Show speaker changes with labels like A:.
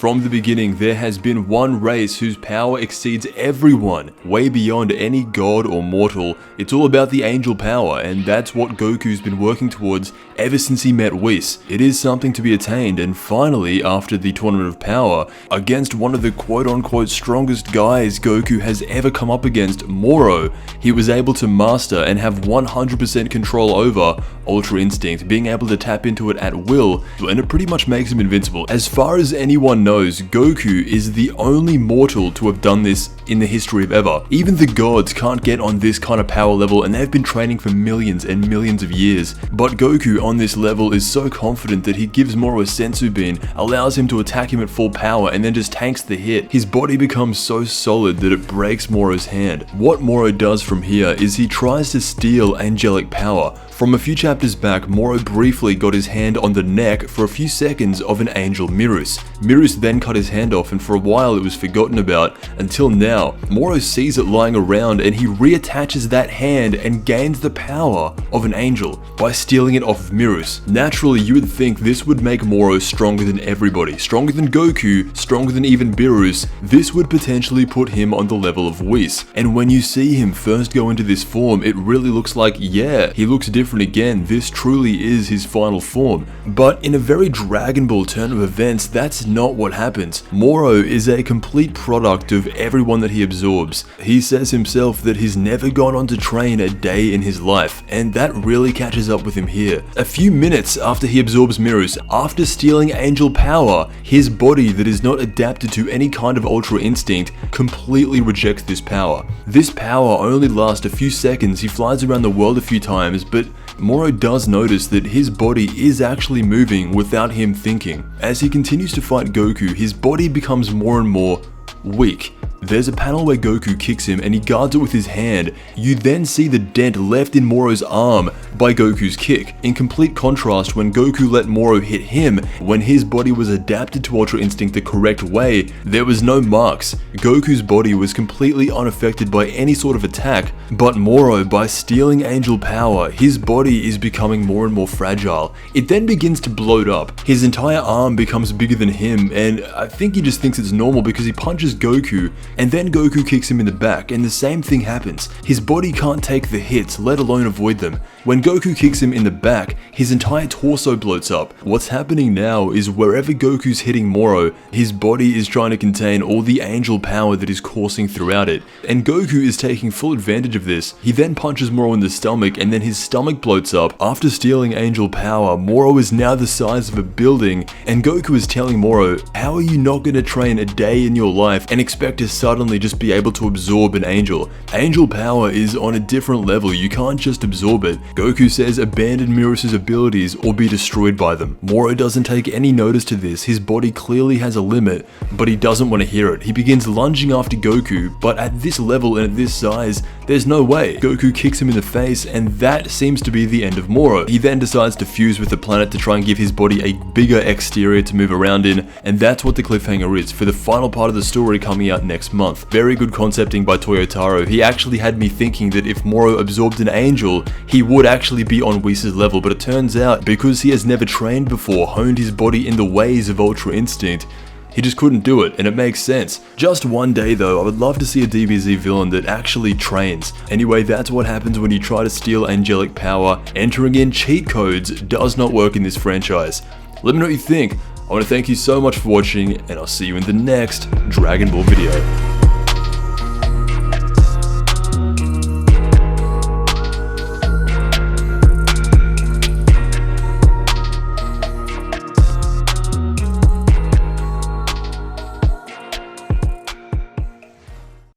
A: From the beginning, there has been one race whose power exceeds everyone, way beyond any god or mortal. It's all about the angel power, and that's what Goku's been working towards ever since he met Whis. It is something to be attained, and finally, after the Tournament of Power, against one of the quote-unquote strongest guys Goku has ever come up against, Moro, he was able to master and have 100% control over Ultra Instinct, being able to tap into it at will, and it pretty much makes him invincible. As far as anyone knows, Goku is the only mortal to have done this in the history of ever. Even the gods can't get on this kind of power level, and they've been training for millions and millions of years. But Goku on this level is so confident that he gives Moro a Senzu Bean, allows him to attack him at full power, and then just tanks the hit. His body becomes so solid that it breaks Moro's hand. What Moro does from here is he tries to steal angelic power. From a few chapters back, Moro briefly got his hand on the neck for a few seconds of an angel Mirus. Mirus then cut his hand off, and for a while it was forgotten about, until now. Moro sees it lying around and he reattaches that hand and gains the power of an angel by stealing it off of Mirus. Naturally, you would think this would make Moro stronger than everybody, stronger than Goku, stronger than even Beerus. This would potentially put him on the level of Whis. And when you see him first go into this form, it really looks like, yeah, he looks different again. This truly is his final form. But in a very Dragon Ball turn of events, that's not what happens. Moro is a complete product of everyone that he absorbs. He says himself that he's never gone on to train a day in his life, and that really catches up with him here. A few minutes after he absorbs Mirus, after stealing angel power, his body that is not adapted to any kind of Ultra Instinct completely rejects this power. This power only lasts a few seconds. He flies around the world a few times, but Moro does notice that his body is actually moving without him thinking. As he continues to fight Goku, his body becomes more and more weak. There's a panel where Goku kicks him and he guards it with his hand. You then see the dent left in Moro's arm by Goku's kick. In complete contrast, when Goku let Moro hit him, when his body was adapted to Ultra Instinct the correct way, there was no marks. Goku's body was completely unaffected by any sort of attack, but Moro, by stealing angel power, his body is becoming more and more fragile. It then begins to bloat up. His entire arm becomes bigger than him, and I think he just thinks it's normal because he punches Goku, and then Goku kicks him in the back, and the same thing happens. His body can't take the hits, let alone avoid them. When Goku kicks him in the back, his entire torso bloats up. What's happening now is wherever Goku's hitting Moro, his body is trying to contain all the angel power that is coursing throughout it. And Goku is taking full advantage of this. He then punches Moro in the stomach, and then his stomach bloats up. After stealing angel power, Moro is now the size of a building, and Goku is telling Moro, how are you not going to train a day in your life and expect to suddenly just be able to absorb an angel? Angel power is on a different level, you can't just absorb it. Goku says abandon Mirus' abilities or be destroyed by them. Moro doesn't take any notice to this. His body clearly has a limit, but he doesn't want to hear it. He begins lunging after Goku, but at this level and at this size, there's no way. Goku kicks him in the face, and that seems to be the end of Moro. He then decides to fuse with the planet to try and give his body a bigger exterior to move around in, and that's what the cliffhanger is for the final part of the story coming out next month. Very good concepting by Toyotaro. He actually had me thinking that if Moro absorbed an angel, he would actually be on Whis' level, but it turns out, because he has never trained before, honed his body in the ways of Ultra Instinct, he just couldn't do it, and it makes sense. Just one day though, I would love to see a DBZ villain that actually trains. Anyway, that's what happens when you try to steal angelic power. Entering in cheat codes does not work in this franchise. Let me know what you think. I want to thank you so much for watching, and I'll see you in the next Dragon Ball video.